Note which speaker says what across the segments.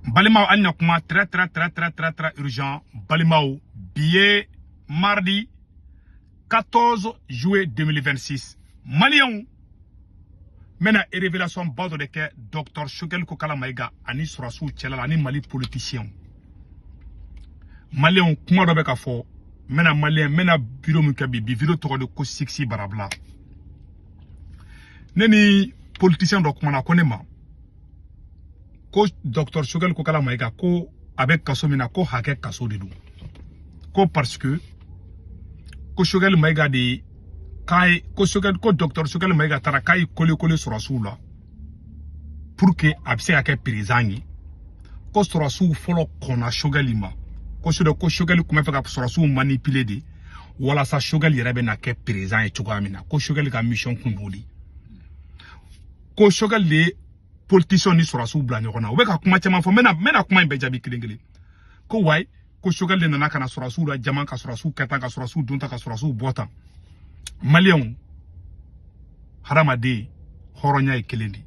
Speaker 1: Balimao anya kuma très urgent. Balimao billet mardi 14 juillet 2026. Malion mena révélation bado de que Dr Choguel Kokala Maïga ani Sorasu Tchelala ani Mali politicien. Malion kuma do be ka fo mena malien mena bureau mukabi bi vidéo to de ko sexy barabla. Neni politicien do kuma na konema. Ko Dr Choguel Kokala Maïga ko avec kasomina ko hake kaso de do. Ko parce que ko Choguel Maïga de kai ko Dr Choguel Maïga tara kai kole Sorasu la pour que abse ake président ko Sorasu folo kona Choguel ma ko Choguel kuma fa ka Sorasu manipuler de wala sa Choguel yere be na ke président e chogamina ko Choguel ka mission kumboli ko Choguel de politicien ni Sorasu bla nyona o be ka kuma chama fo mena kuma be jabi kilingili ko why ko Choguel de nana kana Sorasu la jaman ka Sorasu kata ka Sorasu dunta ka Sorasu bota Malion haramade horonya ekelendi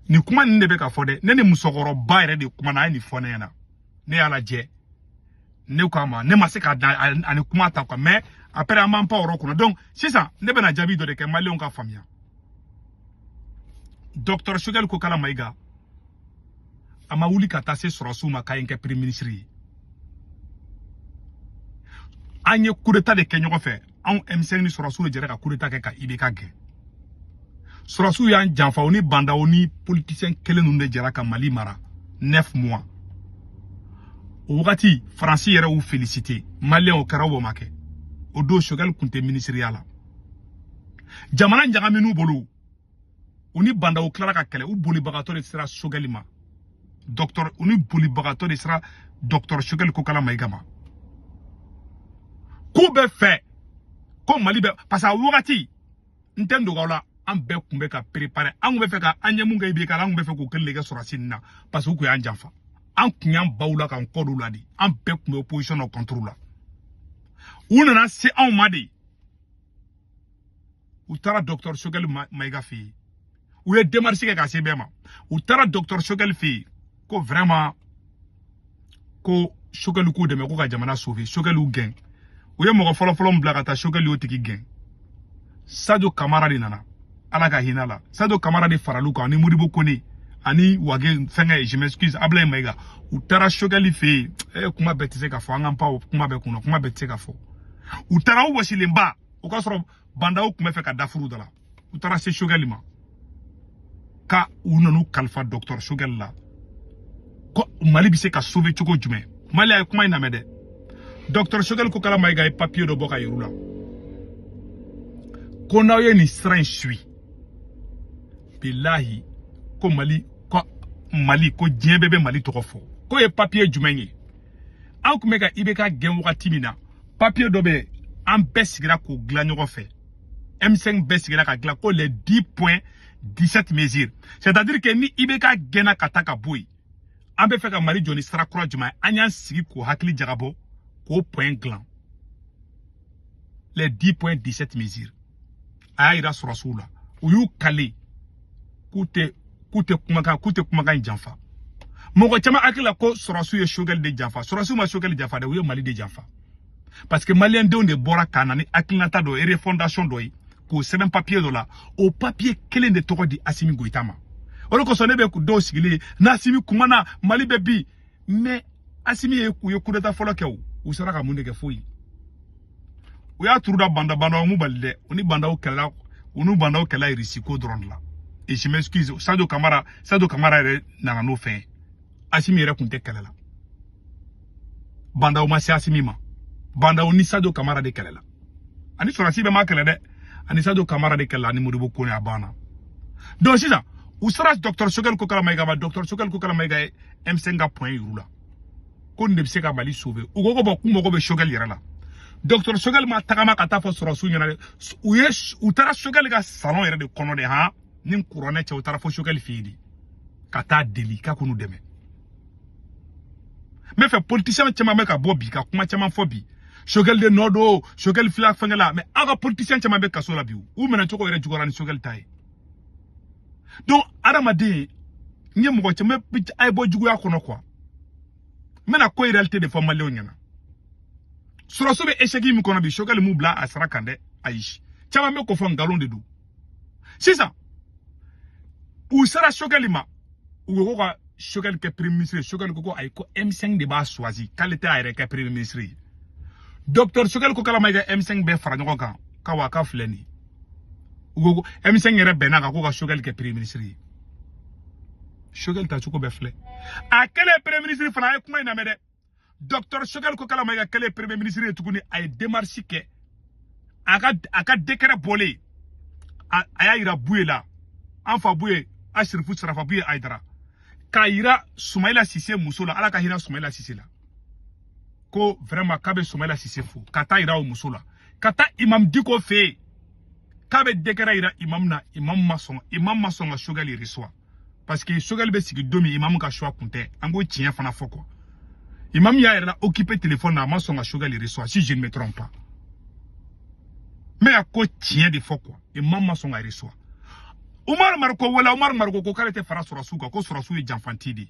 Speaker 1: ni kuma nne be ka fode ne ni musokoro ba ere de kuma na ni fone yana ne ala je ne kama ne masika ani kuma ta kwa mais après amam pa oro kuna donc c'est ça ne be na jabi do de ke Malion ka famia Dr Choguel Kokala Maïga ama wuli ka tase Sorasu ma ka yenke premier ministre anye coup d'état de kenyo fait an M5 ni Sorasu le jere ka coup d'état ke ka ibeka ge Sorasu ya janfa oni banda oni politicien kele nunde jera ka Mali mara 9 mois o wakati France yere ou féliciter Malien o karawo make o do Choguel kunte ministériala jamana njagami nu bolu oni banda o klara ka kele u boli bagato de sera Choguel ma docteur oni boli bagato de sera Dr Choguel Kokala Maïga ma ko be fait comme Mali be parce que wakati ntendo gawla an be kumbe ka préparer an be fe ka anya munga ibe ka an be fe ko kele ga Sorasin na parce que ko ya njanfa an kunya bawla kan kodu la di an be kumbe opposition au contrôle la una na c'est en madi utara Dr Choguel Maïga fi ou ye démarche ka sebema utara Dr Choguel fi ko vraiment ko Choguel ko de me ko ka jamana sauver Choguel ou gain ou ye mo folo mbla ka ta Choguel yo tiki gain Sadio Camara de nana ala ka hinala Sadio Camara de faraluka ni Modibo Kone ani wage fenga je m'excuse Ablaye Maïga utara Choguel fi kuma betise ka fo an pa kuma be kuno kuma betise ka fo utara wo silemba o ka soro banda o kuma fe ka dafuru dala utara se Choguel ma ka unanu kalfa Dr Choguel la ko Mali bi se ka sauver choko jume Mali ay kuma ina mede Dr Choguel Kokala Maïga e papier do boka yirula ko na ye ni strain sui billahi ko Mali ko djembebe Mali to fo ko e papier jumenye an kuma ka ibeka gen wakati mina papier do be an besigira ko glanyo fe M5 besigira ka gla ko les 10.17 mesures c'est-à-dire que ni ibeka gena kataka boy an be fe ka Mali joni stra croix juma anyan sigi ko hakli jagabo ko point glan les 10.17 mesures aira Sorasula uyu kale kute kumaka janfa mogo chama akila ko Sorasu ye Choguel de janfa Sorasu ma Choguel janfa de uye Mali de janfa parce que Malien de on de bora kanani akilata do e refondation do ko seben papier do la o papier kelen de toko di Assimi Goïtama olo ko sonebe ku do sigile na Assimi kumana Mali bebi mais Assimi ye ku kudeta folo ke u sara ka munde ke foyi u ya turuda banda mu balde oni banda o kala risiko drone la et je m'excuse Sadio Camara na no fin Assimi yere kunte kala la banda o ma si Assimi ma banda o ni Sadio Camara de kala la ani Sorasi be ma kala de ani Sadio Camara de kala ni Modibo Kone abana donc c'est ça u sara Dr Choguel Kokala Maïga ba Dr Choguel Kokala Maïga M5 point yurula ko ne se ka Mali sauver u go bo kumo go be Choguel yere la Dr Choguel ma tagama ka ta fo Sorasu nyana u tara Choguel ga salon yere de kono de ha ni couronne che u tara fo Choguel fidi ka ta deli ka kunu deme mais fait politicien chama me ka bobi ka kuma chama fobi Choguel de nodo Choguel flag fangala mais aga politicien chama be ka so la biu ou mena choko yere jugora ni Choguel tay donc adamade Nye mo ko cheme ay bo jugu ya kono quoi. Mena ko réalité de femme malé onyana. Surasu be échec mi kono bi shogal mu bla asara kande aish. Chama me ko fo ngalon de du. C'est ça. Ou sera shogal ma ou ko shogal ke premier ministre shogal ko ay ko M5 de ba choisi qualité ay ke premier ministre. Docteur shogal ko kala may ga M5 be fara nyoko kan ka wa ka fleni. Ou M5 yere benaka ko ka shogal ke premier ministre. Shogal ta chuko be fle. A quel premier ministre fana ay kuma ina mede. Docteur shogal ko kala may ga quel premier ministre tukuni ay démarche ke aka décret bolé. Aya ira bouye la. Anfa bouye ashrifu sarafa bouye aidara. Ka ira Soumaïla Cissé musola ala ka hira Soumaïla Cissé la. Ko vraiment kabe Soumaïla Cissé fou. Kata ira o musola. Kata imam diko fe. Kabe décret ira imam mason a shogal irisoa. Parce que shogal be sigi domi imam ka choix kunte. Ango tien fana foko. Imam ya ira occupé téléphone na mason a shogal irisoa si je ne me trompe pas. Mais à quoi tient de foko. Imam mason a irisoa. Umar Marko ko kale te fara surasu ko surasu e janfantidi.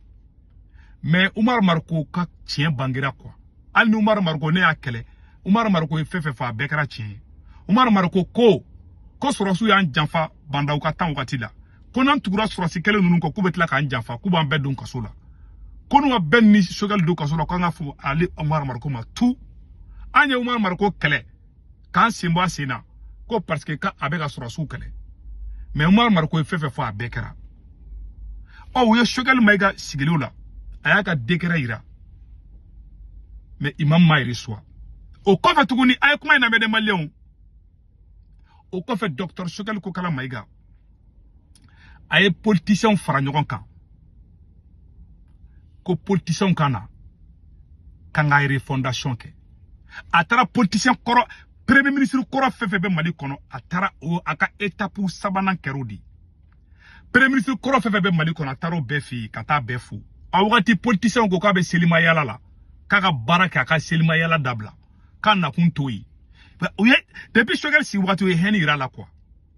Speaker 1: Mais Umar Marko ka tien bangira quoi. Al ni Umar Marko ne akele. Umar Marko e fefe fa bekara tien. Umar Marko ko surasu ya janfa banda ka tan wakati la. Konan tugura surasi kele nunu ko kubetla ka janfa kuban bedon kasola. Kono wa ben ni shogal do kasola ko nga fu ali Umar Marko ma tout. Anya Umar Marko kele. Kan simba sina ko parce que ka abeka surasu kele. Mais Umar Marko e fefe fa bekara. O yo shogal maiga sigilula. Ayaka dekera ira. Mais imam mairi soa. O kofa tuguni ay kuma ina mede malion. O kofa docteur shogal ko kala maiga. Ay politicien fara nyogon kan. Ko politicien kana. Kanga ire fondation ke. Atara politicien koro premier ministre koro fefe be Mali kono atara o aka étape sabanan kerodi. Premier ministre koro fefe be Mali kono ataro befi kata befu. Awati politicien ko ka be Selima Yala la. Kaka baraka aka Selima Yala dabla. Kana kuntoyi. Oye depuis shogal si watu e heni ira la quoi.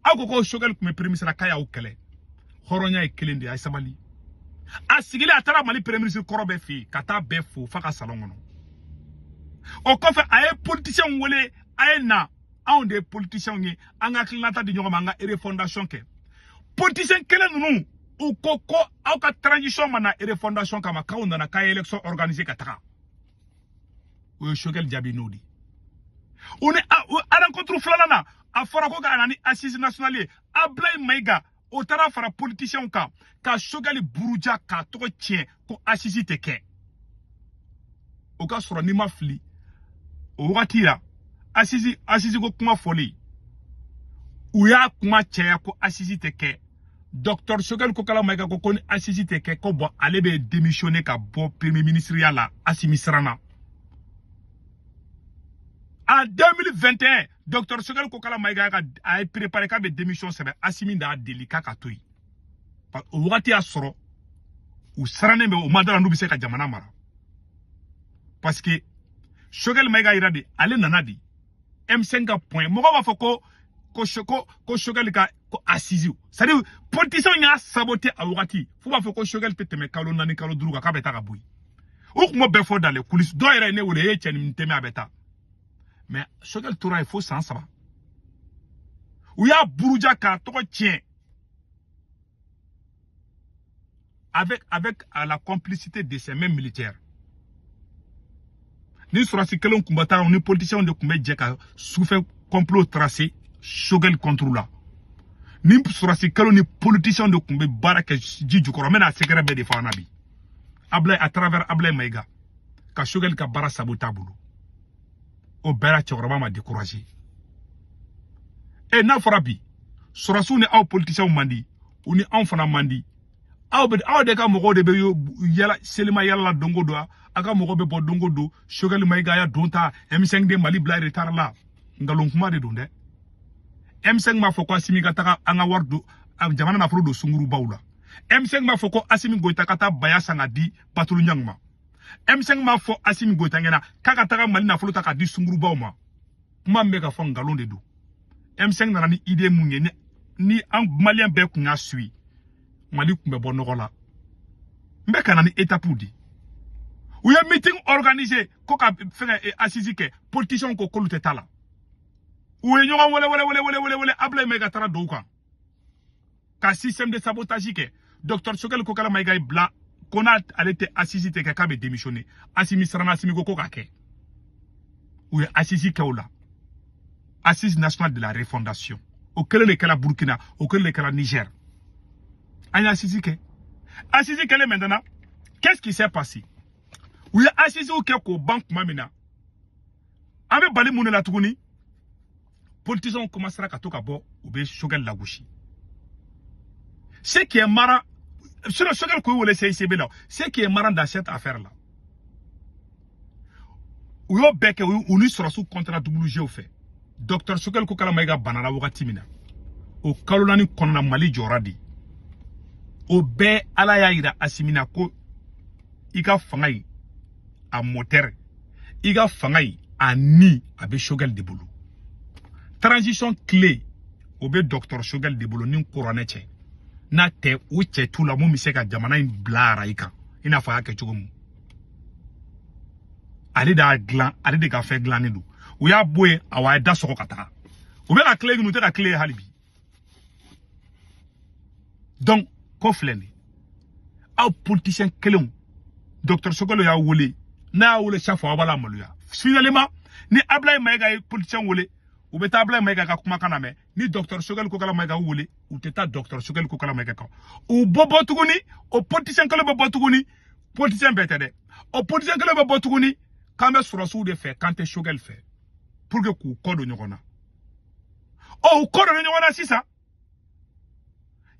Speaker 1: Ako ko shogal kuma premier ministre kaya o kele. Horonya e kelende ay sabali. Asigile atara Mali premier ministre koro befi kata befu faka salongono. O kofe aye politicien wole aye na on des politiciens ngi anga klinata di nyoma nga refondation ke politicien kele nunu ou koko au ka transition mana refondation kama kaunda na ka élection organisée kataka o shogel jabi nodi on est à rencontre flanana a fora ko ga nani assise nationale ablay maiga o tara fara politicien ka shogeli buruja ka to tien ko assise te ke o ka soro ni mafli o watira Assisi ko kuma foli. Uya kuma cheya ko assisi teke. Docteur Shogal ko kala maiga ko koni assisi teke ko bo alebe démissionner ka bo premier ministre la Assimi Srana. En 2021, Docteur Shogal ko kala maiga a préparé ka be démission sebe Assimi da délicat ka toyi. O wati a soro u Srana me o madara nubi se ka jamana mara. Parce que Shogal maiga iradi ale nanadi M5 point moko ba foko ko shogal ka ko assisi c'est à dire politicien ya saboter a wakati fu ba foko shogal teteme kalo nani kalo duruga ka beta ka boy ou mo be fo dans les coulisses do ira ne wole e cheni nteme abeta mais shogal toura il faut sans ça ou ya buruja ka to tien avec la complicité de ces mêmes militaires. Ni surasi kelon kumbata on ni politicien de kumbe djeka souffre complot tracé Shogal contre là. Ni surasi kelon ni politicien de kumbe baraka jiju koro mena sekere be de fanabi. Ablay à travers Ablay Maïga ka Shogal ka bara sabotabulu. O bera choroba ma décourager. Et na farabi surasu ni aw politicien mandi ou ni enfana mandi. Aw de ka mogo de be yala Selima Yala dongo do aka mogo be bo dongo do Shogal Maïga ya donta M5 de Mali bla retard la ngalon kuma de donde M5 ma foko Assimi kataka anga wardo jamana na frodo sunguru bawla M5 ma foko Assimi goita kata baya sanga di patulu nyangma M5 ma fo Assimi goita ngena kaka taka Mali na frodo taka di sunguru bawma kuma mbeka fo ngalon de do M5 na ni idée munye ni en malien be kunya sui Mali kumbe bonogola Mbe kana ni étape di. Ou y a meeting organisé ko ka faire assisi ke politicien ko kolute tala. Ou y a wala abla mega tara douka. Ka système de sabotage ke docteur Sogel ko kala maiga bla kona alete assisi te ka be démissionner. Asimi sarana asimi ko ka ke. Ou y a assisi ke ola. Assise nationale de la refondation. Au kele le kala Burkina, au kele le kala Niger. Anya assisi ke. Assisi ke maintenant. Qu'est-ce qui s'est passé? Ou y a assisi ou ke ko banque mamina. Avec bali moune la tourni. Politiciens commencera à toka bo ou be Sogel la gauchi. Ce qui est marrant, sur le Sogel ko wole CICB là, ce qui est marrant dans cette affaire là. Ou yo beke ou ni sera sous contrat WG au fait. Docteur Sogel ko kala maiga banana wakati mina. O kalolani konna Mali joradi. O be ala ya ira asimina ko iga fangai a moteur. Iga fangai a ni abe Sogel de bolo. Transition clé au be docteur Sogel de bolo ni couronneche. Na te uche tout la momi seka jamana in blara ika. Ina fa ke chugum. Ale da glan, ale de ka fe glan ni do. Ou ya boye awa da soko kata. Ou be ka clé nous te ka clé halibi. Donc, ko fleni. Au politicien kelon. Docteur Sogel ya wole. Na wole chafo abala maluya. Finalement, ni abla maiga politicien wole. Ou beta abla maiga ka kuma kana me. Ni docteur Sogel ko kala maiga wole. Ou teta docteur Sogel ko kala maiga ka. Ou bobo tuguni, o politicien kala bobo tuguni, politicien bete de. O politicien kala bobo tuguni, kambe surasu de fait, quand te Sogel fait. Pour que ku kodo nyokona. Oh, kodo nyokona sisa.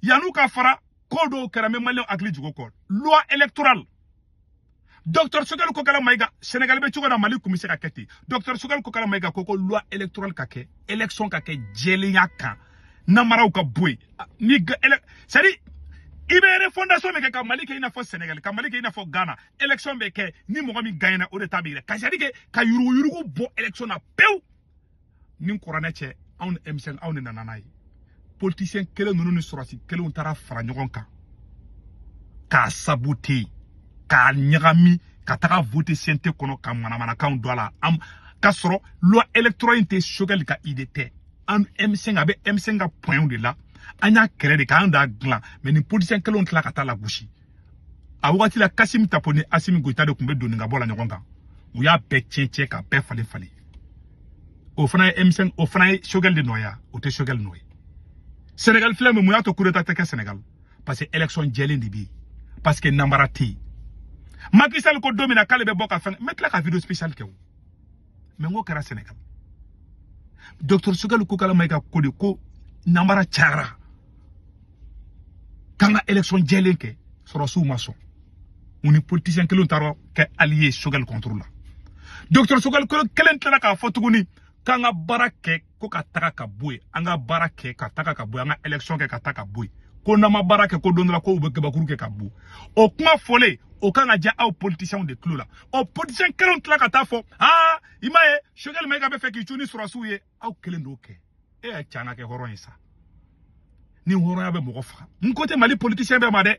Speaker 1: Yanou ka fara kodo kerame malien akli jugo kod. Loi électorale. Docteur Sogel ko kala maiga Sénégal be chugo na Mali kumise ka keti. Docteur Sogel ko kala maiga koko loi électorale ka ke, élection ka ke jeliya kan. Namara ka boy. Ni sari ibere fondation me ka Mali ke ina fo Sénégal, ka Mali ke ina fo Ghana. Élection be ke ni mo mi gagner o de tabire. Ka sari ke ka yuru bo élection na pew. Ni korane che on M5 on nananai. Politicien kele nunu ni sorasi kele on tara fara nyogon kan. Ka saboter ka nyagami ka taga voter sente kono ka manamana kan do la am ka soro loi électorale inte Sogel ka idete an M5 abe M5 ga point de là anya kere de ka anda glan mais ni politicien kele on tla ka ta la gauche a wakati la Kassim Taponi Assimi Goïta de kumbe doni nga bola nyogon kan ou ya be tchenche ka be fale o fana M5 o fana Sogel de noya o te Sogel noy Sénégal flemme mu ya to coup d'état ke Sénégal parce que élection jeli ndi bi parce que nambarati Macky Sall ko domina kale be boka fen mettre la vidéo spéciale ke mais ngo kara Sénégal docteur Sogel ko kala mayka ko de ko nambara chara kanga élection jeli ke soro sou maçon on politicien que l'on taro ke allié Sogel contre la docteur Sogel ko kelen tala ka fotuguni kanga barake ko ka taka ka boy anga barake ka taka ka boy anga élection ke ka taka boy ko na ma barake ko donla ko be ba ke ka bu o kuma fole o kanga ja au politicien de clou la o politicien kelon tla ka ta fo ah imaye Sogel mega be fe ki tuni surasuye au kelen do ke e chana ke horon isa ni horon ya be mo fa nkote Mali politicien be ma de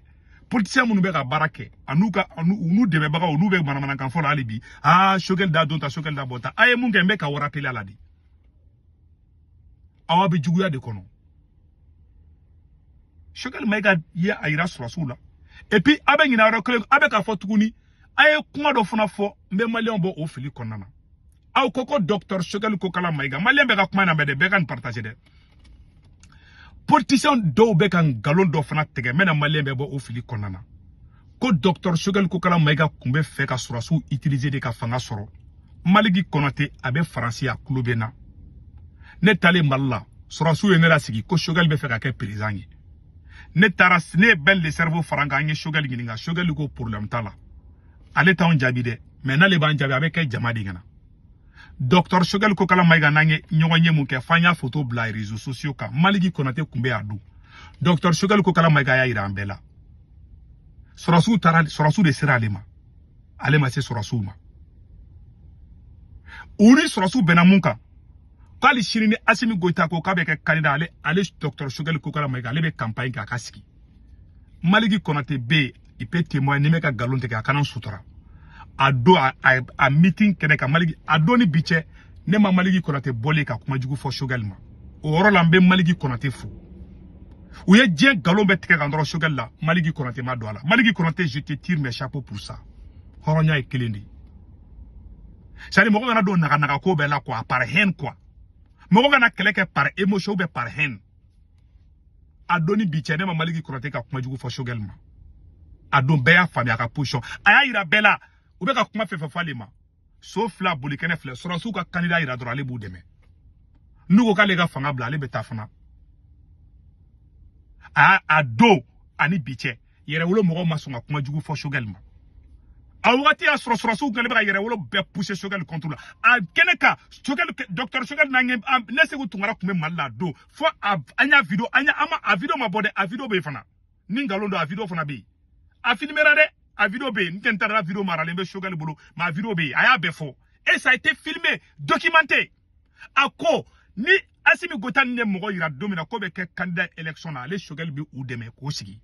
Speaker 1: politicien munu be ka barake anuka unu de be baga unu be manamana kan fo la alibi ah Sogel da donta Sogel da bota aye mun ke mbe ka wora pele ala di awa be juguya de kono Sogel mega ya ayira surasula et puis abe ngina ro abe ka fo tuguni aye kuma do fona fo mbe Malien bo o fili konana aw koko docteur Sogel ko kala mega Malien be ka kuma na be de be kan partager de politicien do be kan galon do fana tege mena Malien be bo o fili konana ko docteur Sogel ko kala mega kumbe fe ka surasu utiliser de ka fanga soro Maligi Konaté abe français a klubena ne tale malla surasu ye ne la sigi ko Sogel be fe ka ke président ne taras ne bel le cerveau faranga nge Sogel gininga Sogel ko problème tala ale ta on jabi de mais na le ban jabi abe ke jama dingana docteur Sogel ko kala maiga nange nyonye mu ke fanya photo bla réseaux sociaux ka Maligi Konaté kumbe adu docteur Sogel ko kala maiga ya ira ambela surasu de sera alema se surasu ma uri surasu benamunka kali shirini Assimi Goïta ko kabe ke candidat ale docteur Sogel ko kala maiga ale be campagne ka kaski Maligi Konaté be il peut témoigner mais ka galon te ka kanan sutura ado a meeting kene ka maligi ado ni biche ne ma maligi konate bolé ka kuma jugu fo shogal ma o woro la mbe maligi konate fu ou ye dien galon be tika ka ndoro shogal la maligi konate ma do ala maligi konate je te tire mes chapeaux pour ça horonya e kelendi sari mo gana do naga ko be la quoi par haine quoi mo gana keleke par émotion be par haine ado ni biche ne ma maligi konate ka kuma jugu fo shogal ma ado be ya fami aka position aya ira bela ou bien ka kuma fefe falema sauf la bolikene fle surasu ka candidat ira dro ale bu deme nugo ka lega fanga bla ale beta fana a do ani biche yere wolo mo ma songa kuma jugu fo shogelma a wati a surasu ka lega yere wolo be pousser shogel contre la a keneka shogel docteur shogel na ngem nese ku tungara kuma malla do fo anya video anya ama a video ma bode a video be fana ningalondo a video fana be a filmera de a vidéo B, n'entendez la vidéo maralé, shogal boulot, ma vidéo B, aya befo. Et ça a été filmé, documenté. A ko, ni Assimi Goïta ne mogo ira domina ko be ke candidat élection na les shogal bi ou deme ko sigi.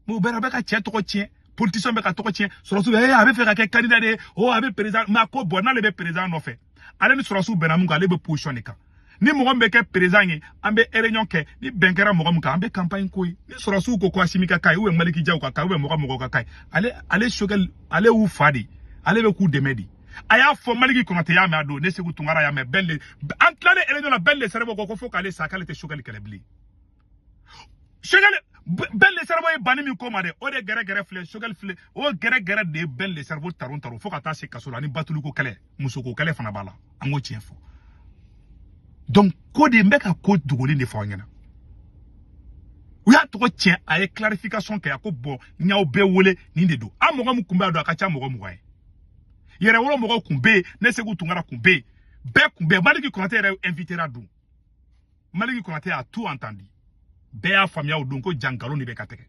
Speaker 1: Mo bera beka tien to tien, politicien beka to tien, sorosu avait fait ka candidat de, oh avait président, ma ko bona le be président no fait. Ale ni sorosu benamu ga le be positionner ka. Ni mogo be ke président yi ambe réunion ke ni benkera mogo ka ambe campagne ko ni sorosu ko Assimi ka kai ou maliki jaw ka kai ou mogo ka kai ale shogal ale ou fadi ale be ku demedi aya fo maliki ko ngate ya me ado ne se ku tungara ya me belle antlane réunion la belle serebo ko fo kale sakale te shogal kelebli shogal belle serebo e bani mi ko made o de gere fle shogal fle o gere de belle serebo tarun fo ka ta se kasola ni batulu ko kale muso ko kale fana bala ango tien fo. Donc, ko de mbeka ko dugoli ne fo ngena. Ou ya to tien ay clarification ke yako bo nyaaw be wole ni de do. A mo mu kumba do akacha mo mu waye. Yere wolo mo kumbe ne se gutungara kumbe. Be kumbe maliki konate re invitera do. Maliki konate a tout entendu. Be a famia o donc ko jangalo ni be kateke.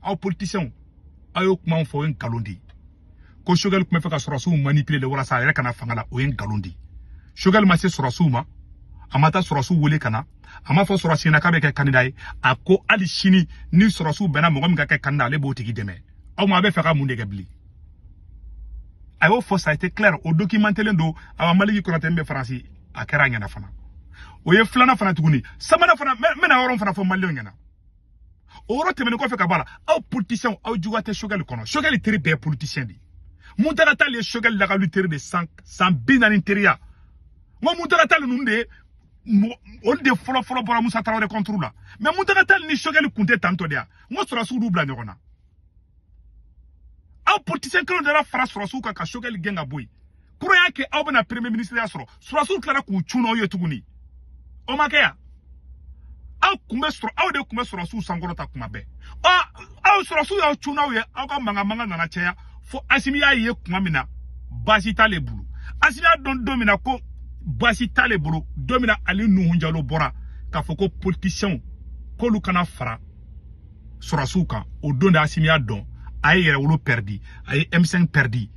Speaker 1: Aw politicien ayo kuma fo en kalondi. Ko shogal kuma fa ka sorosu manipuler le wala sa re kana fangala o en kalondi. Shogal ma se sorosu ma amata sorosu wole kana ama fo sorosu na ka be ke candidat a ko ali shini ni sorosu bena mo ngam ka ke candidat le botigi deme aw ma be fa ka munde gabli ayo fo ça a été clair au documenté lendo awa maliki ko natembe français a kera ngana fana o ye flana fana tuguni samana fana mena woron fana fo malio ngana o ro temene ko fe ka bala aw politicien aw jugate shogal kono shogal tiri be politicien di mutara tal ye shogal la galu tiri de 100 bin en intérieur mo mutara tal nunde on de folo bora Musa Traoré contre la mais mutara tal ni shogal kunte tanto dia mo sura su dubla nyona aw politicien kalo de la France sura su ka shogal genga boy kuro yake aw bana premier ministre ya sura su klara ku chuno yo tuguni o makaya aw kumbe sura aw de kumbe sura su sangoro ta kuma be aw sura su ya chuno ye aw ka manga na cheya fo Assimi ya ye kuma mina basi tale bulu Assimi don domina ko basi tale bulu domina ali nuhunjalo bora ka fo ko politicien ko lu kana fara surasuka o don da Assimi don ay yere wolo perdi ay M5 perdi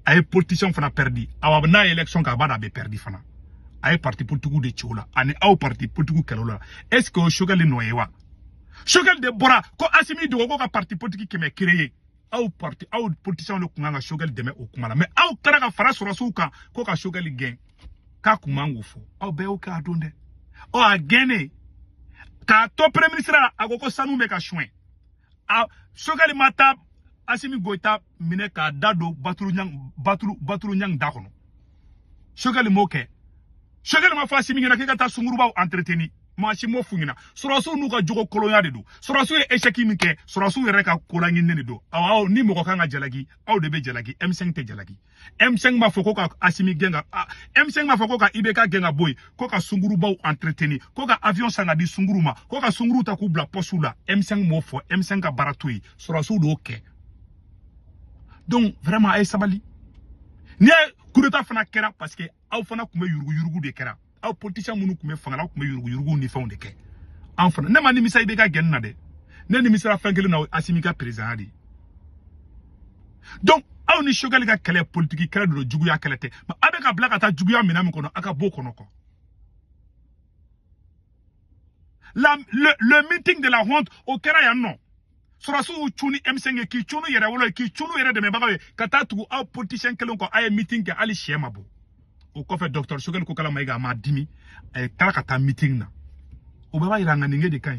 Speaker 1: ay politicien fana perdi awa na election ka bada be perdi fana ay parti politique de chola ani aw parti politique kelola est-ce que o shogal noyewa shogal de bora ko Assimi do ko ka parti politique keme créer aw parti aw politicien le kunga shogal deme o kumala mais aw kara ka fara surasuka ko ka shogal gen ka kumangu fo aw be o ka donde o agene ka to premier ministre agoko sanu me ka chouin a shogal mata Assimi Goïta mine ka dado batulu nyang dakono shogal moke shogal ma fa Assimi ngena ke ta sunguruba entreteni ma si mo fungina surasu nu ka jogo kolonya de do surasu e echeki minke surasu re ka kolangi nene do aw ni mo ko kanga jalagi aw de be jalagi M5 te jalagi M5 ma foko ka Assimi genga M5 ma foko ka ibeka genga boy ko ka sunguruba entreteni ko ka avion sanga di sunguruma ko ka sunguru ta ku bla posula M5 mo fo M5 ka baratui surasu do ke donc vraiment ay sabali ni coup d'état fana kera parce que aw fana kuma yurugu de kera aw politicien munu kuma fangala kuma yurugu ni fond de ke en fana ne ma ni misa ibeka genna de ne ni misa fangele na Assimi ka président di donc aw ni shogal ka kele politique kele do jugu ya kelete ma abeka blaka ta jugu ya minam kono aka bo kono ko le meeting de la honte au Kera non. Surasu chuni M5 ki chunu yere wolo ki chunu yere de mebaga kata tu au politicien kelon ko ay meeting ke ali shema bo. O ko fe docteur Shogel ko kala maiga ma dimi ay kala kata meeting na. O baba iranga ninge de kan.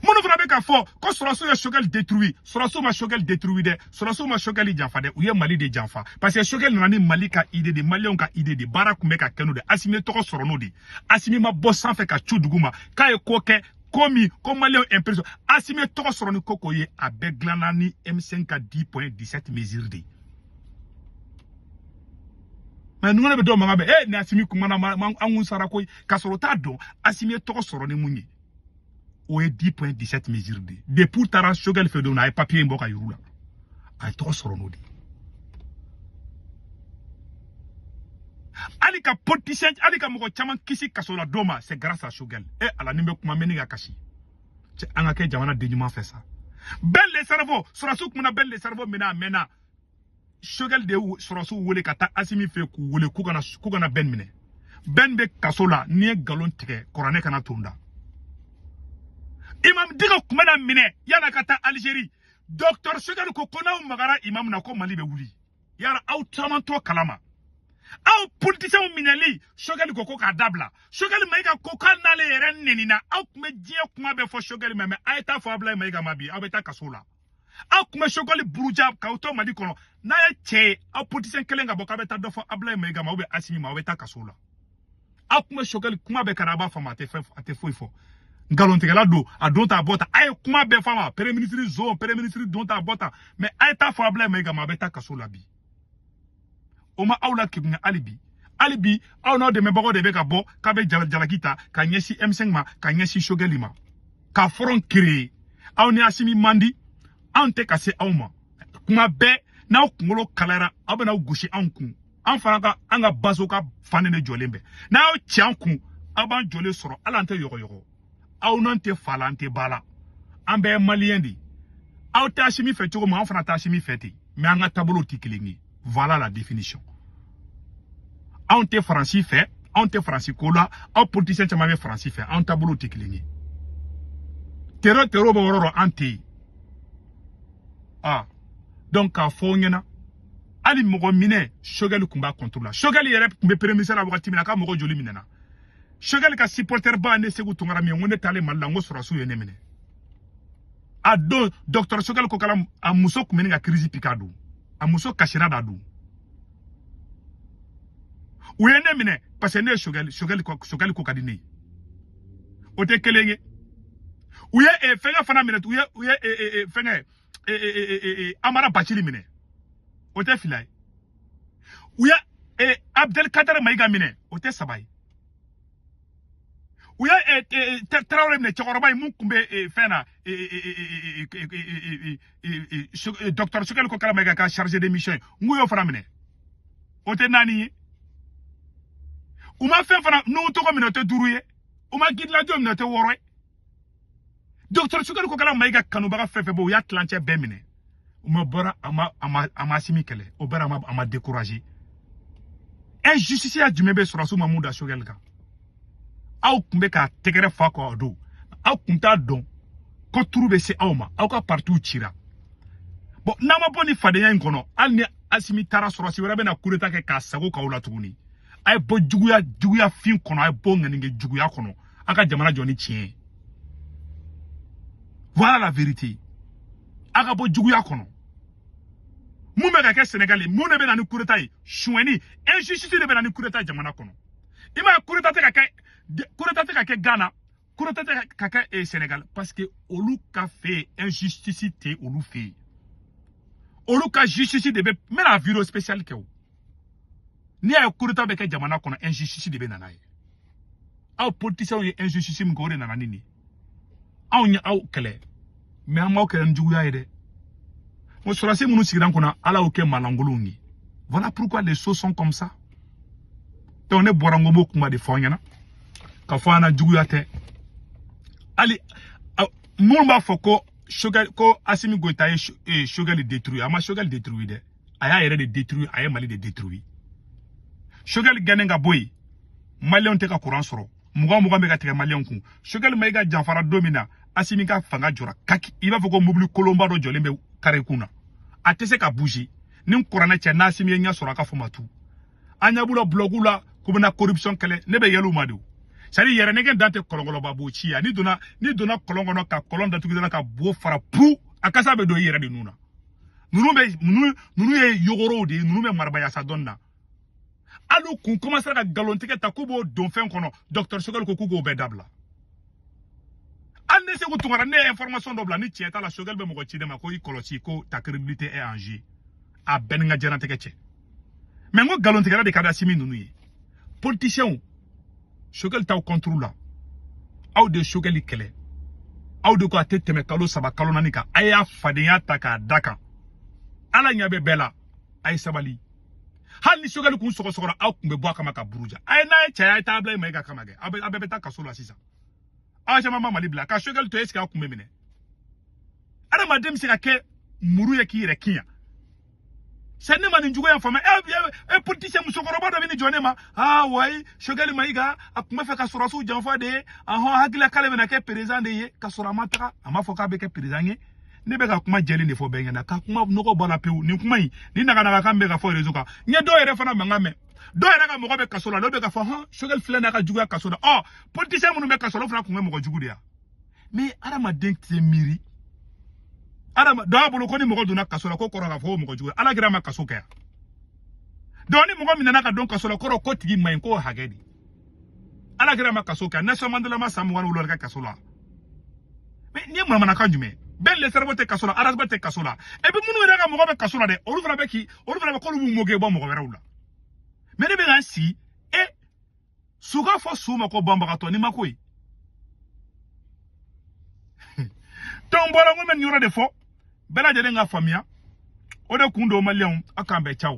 Speaker 1: Mon frère ka fo ko Surasu ya Shogel détruit. Surasu ma Shogel détruit de. Surasu ma Shogel janfa de. Ou ye Mali de janfa. Parce que Shogel nani Mali ka idée de Malion ka idée de Barak me ka keno de. Asimi toko sorono de. Asimi ma bossan fe ka chuduguma. Ka e koke komi comme Malion impression. Asimi toko sorono koko ye abe glanani M5 ka 10.17 mesures de. Mais nous on be do mangabe ne asimi kumana angun sarako ka sorota do asimi toko sorono munye. Ou 10.17 mesures de. Depuis Tara Shogel fait don ay papier mboka yurula. Ay toko sorono de. Alika politicien, alika moko chaman kisi kasola doma, c'est grâce à Shogel. Et à la nimbe kuma meni ga kashi. C'est angake jamana denyuma fait ça. Ben les cerveaux, Surasu kumana ben les cerveaux mena. Shogel de ou Surasu wole kata asimi fe ku wole kugana ben mine. Ben be kasola nie galon tike korane kana tunda. Imam diga kumana mine yana kata Algérie. Docteur Shogel ko kona magara imam na ko Mali be wuli. Yara au tamanto kalama. Aw politicien mineli Shogel koko ka dabla Shogel maiga koka nale yeren nenina aw kume die kuma be fo Shogel meme ayta fo abla maiga mabi aw beta kasola aw kume Shogel buruja ka auto mali kono na ya che aw politicien kelenga boka beta do fo abla maiga ma be asimi ma beta kasola aw kume Shogel kuma be karaba fama te fo ifo ngalonte la do adonta bota ay kuma be fama premier ministre zone premier ministre donta bota mais ayta fo abla maiga ma beta kasola bi Oma aula kibna alibi aw no de mebogo de beka bo ka be jalakita ka nyesi M5 ma ka nyesi Shogel ma ka foron créer aw ni asimi mandi ante kase awma kuma be na ngolo kalara abana gushi anku an faraka anga baso ka fanene jolembe na aw chianku aban jole soro alante yogo aw non te falante bala ambe malien di aw ta asimi fe chogo ma an fana ta asimi fete mais anga tabolo tikilingi. Voilà la définition. On te français fait, on te français cola, on politicien te m'avait français fait, on tableau tiklingi. Terre bororo anti. Ah. Donc à fonyena ali mogo mine Shogel kumba contrôle. Shogel yere me permission la wakati mina ka mogo joli minena. Shogel ka supporter ba ne segu tungara mi ngone tale malango surasu yene mine. A do docteur Shogel ko kala a muso kumene ga crise pikado. Amuso kashira dadu. Uyene mine parce que Shogel ko kadini. Ote kelenge. Uye fenga fana mine uye fenga Amara Bachili mine. Ote filai. Uye Abdel Kader Maiga mine. Ote sabai. Uye Traoré mine chokoroba mukumbe fena docteur Shogel ko kala mega ka chargé de mission nguyo fana mine ote nani uma fe fana no to ko mine te duruye uma gidla jom mine te woroy docteur Shogel ko kala mega kanu baga fefe bo ya tlanche be mine uma bora ama simi kele o bara ama décourager injustice ya jumebe surasu mamuda Shogel ka aw kumbe ka tegere fa ko do aw kunta don ko turube se awma aw ka partout chira bon nama boni fadeya ngono alni asimi tara sorasi wera bena kureta ke ka sago ka wala tuguni ay bo juguya fin kono ay bo ngani juguya kono aka jamana joni chien voilà la vérité aka bo juguya kono mumbe ka ke Sénégalais mone bena ni kureta yi choueni injustice de bena ni kureta jamana kono ima kureta te ka ke Ghana kureta te ka ke Sénégal parce que olu ka fait injustice te olu fait olu ka justice de be mais la bureau spécial ke o ni ay kureta be ke jamana kono injustice de be nanaye aw politicien ye injustice mi ko de nana nini aw nya aw kele mais amaw kele njugu ya de mo sorase munu sigiran kono ala o ke malangolungi voilà pourquoi les choses sont comme ça donc ne borango mo kuma de fonyana ka fana jugu ya te ali mon ba foko Shogel ko Assimi Goïta et Shogel détruit. Ama Shogel détruit de. Aya yere de détruit, aya Mali de détruit. Shogel ganenga boy. Mali on te ka courant soro. muga me ka tigɛ malien kun Choguel Maïga janfara domina Assimi ka fanga jora kaki i b'a fɔ ko mobile kolonba dɔ jɔlen bɛ carré kunna a tɛ se ka bouger ni kuranɛ cɛ na Assimi ɲɛ sɔrɔ a ka fɔ matu an ɲɛ b'ula blogu la ko bɛna corruption kɛlɛ ne bɛ yɛlɛw ma de sari yɛrɛ nɛgɛ dan tɛ kɔlɔnkɔlɔba bo ci ya ni donna kɔlɔn kɔnɔ ka kɔlɔn datugula ka bo fara pu a kasa bɛ don i yɛrɛ de nun na nunu ye yogorow de nunu bɛ marabaya sa dɔn na alu kun commencer ka galontigɛ ta ko b'o don fɛn kɔnɔ docteur Choguel ko k'o bɛɛ dabila an ne se ko tungara ne information dɔ bila ni tiɲɛ t'a la Choguel bɛ mɔgɔ ci de ma ko i kɔlɔsi ko ta crédibilité est en jeu a bɛɛ ni n ka diɲɛlatigɛ cɛ mais n ko galontigɛla de ka di Assimi ninnu ye politiciens Choguel t'aw contre la aw de Choguel kɛlɛ aw de ko a tɛ tɛmɛ kalo 3 kalo 4 kan a y'a fadenya ta k'a da kan ala ɲɛ bɛ bɛɛ la a ye sabali hali ni Choguel kun sɔgɔsɔgɔra aw kun bɛ bɔ a kama ka buruja a ye n'a ye cɛ a ye taa bila Maïga kama kɛ a bɛɛ bɛ taa kaso la sisan aw caman ma Mali bila ka Choguel to est ce que aw kun bɛ minɛ adamaden bɛ se ka kɛ muru ye k'i yɛrɛ kiɲa c'est ne ma nin juguya fama politicien musokɔrɔba dɔ bɛ ni jɔ ne ma wayi Choguel Maïga a kun bɛ fɛ ka sɔrɔsiw janfa de ye hakili k'ale bɛna kɛ président de ye ka sɔrɔ a ma taga a ma fɔ k'a bɛ kɛ président ye ne bɛ ka kuma jɛlen de fɔ bɛɛ ɲɛna ka kuma nɔgɔ bɔ la pewu nin kuma in ni naganaga kan bɛ ka fɔ réseau kan n ye dɔw yɛrɛ fana mankan mɛn dɔw yɛrɛ ka mɔgɔ bɛ kaso la dɔw bɛ ka fɔ Choguel filɛ n'a ka juguya kaso la politicien minnu bɛ kaso la olu fana kun bɛ mɔgɔ jugu de ya mais adamaden tɛ miiri dɔw bolo ko ni mɔgɔ donna kaso la ko kɔrɔ ka fɔ mɔgɔ jugu ala gira ma kaso kɛ donc ni mɔgɔ min nana ka don kaso la kɔrɔ ko tigi man ɲi ko hakɛ de ala gira ma kaso kɛ Nelson Mandela ma san 27 ka kaso la mais ni mana kan jumɛn bɛɛ le cerveau tɛ kaso la arasba tɛ kaso la et puis minnu yɛrɛ ka mɔgɔ bɛ kaso la dɛ olu fana bɛ k'olu b'u moquer bɔ mɔgɔ wɛrɛw la mais ne bɛ k'an si su ka fɔ su ma ko banbagatɔ ni ma ko ye donc bɔra n ko n bɛ nin yɔrɔ de fɔ bɛɛ lajɛlen ka faamuya o de kun don maliyɛnw a k'an bɛɛ caw